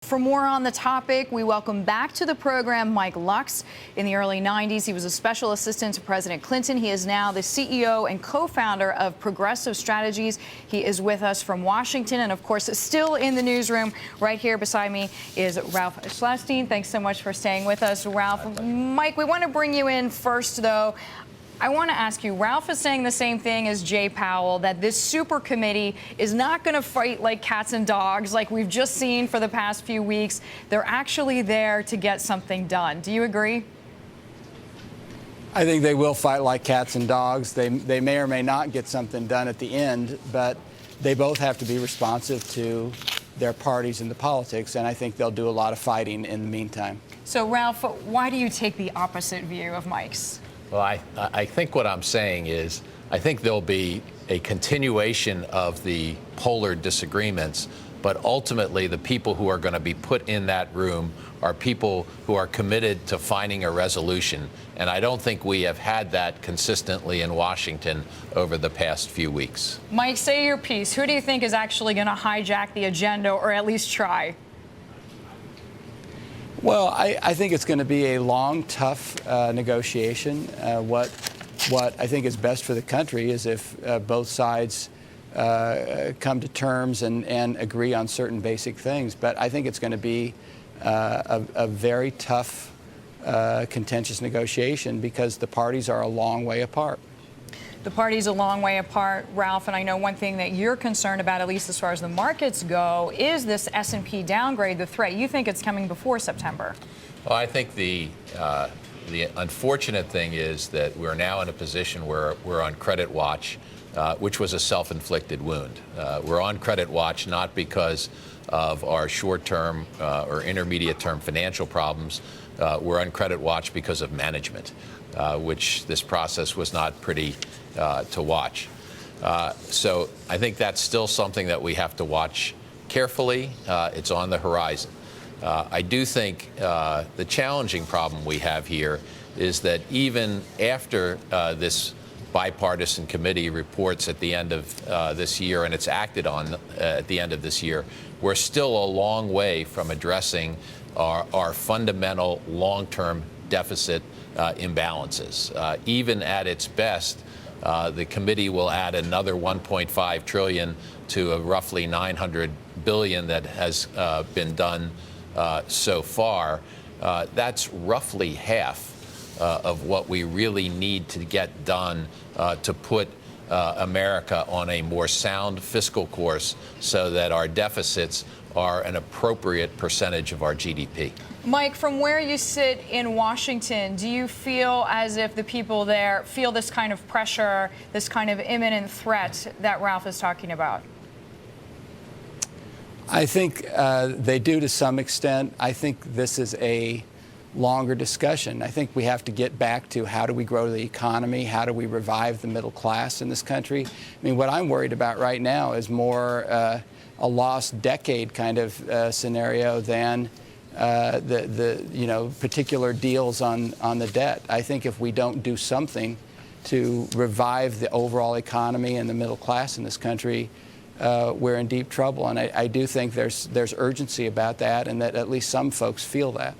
For more on the topic, we welcome back to the program Mike Lux. In the early 90s, he was a special assistant to President Clinton. He is now the CEO and co-founder of Progressive Strategies. He is with us from Washington, and of course, still in the newsroom. Right here beside me is Ralph Schlosstein. Thanks so much for staying with us, Ralph. Mike, we want to bring you in first, though. I want to ask you, Ralph is saying the same thing as Jay Powell, that this super committee is not going to fight like cats and dogs like we've just seen for the past few weeks. They're actually there to get something done. Do you agree? I think they will fight like cats and dogs. They may or may not get something done at the end, but they both have to be responsive to their parties and the politics, and I think they'll do a lot of fighting in the meantime. So, Ralph, why do you take the opposite view of Mike's? Well, I think what I'm saying is I think there'll be a continuation of the polar disagreements, but ultimately the people who are going to be put in that room are people who are committed to finding a resolution. And I don't think we have had that consistently in Washington over the past few weeks. Mike, say your piece. Who do you think is actually going to hijack the agenda, or at least try? Well, I think it's going to be a long, tough negotiation. What I think is best for the country is if both sides come to terms and agree on certain basic things. But I think it's going to be a very tough, contentious negotiation because the parties are a long way apart. The parties a long way apart, Ralph, and I know one thing that you're concerned about, at least as far as the markets go, is this S&P downgrade, the threat. You think it's coming before September? Well, I think the unfortunate thing is that we're now in a position where we're on credit watch, which was a self-inflicted wound. We're on credit watch not because of our short-term or intermediate-term financial problems. We're on credit watch because of management, which this process was not pretty to watch. So I think that's still something that we have to watch carefully. It's on the horizon. I do think the challenging problem we have here is that even after this bipartisan committee reports at the end of this year and it's acted on at the end of this year, we're still a long way from addressing our fundamental long-term deficit imbalances. Even at its best, the committee will add another $1.5 trillion to a roughly $900 billion that has been done so far. That's roughly half of what we really need to get done to put America on a more sound fiscal course so that our deficits are an appropriate percentage of our GDP. Mike, from where you sit in Washington, do you feel as if the people there feel this kind of pressure, this kind of imminent threat that Ralph is talking about? I think they do to some extent. I think this is a longer discussion. I think we have to get back to how do we grow the economy, how do we revive the middle class in this country. I mean, what I'm worried about right now is more a lost decade kind of scenario than the particular deals on the debt. I think if we don't do something to revive the overall economy and the middle class in this country, we're in deep trouble. And I do think there's urgency about that, and that at least some folks feel that.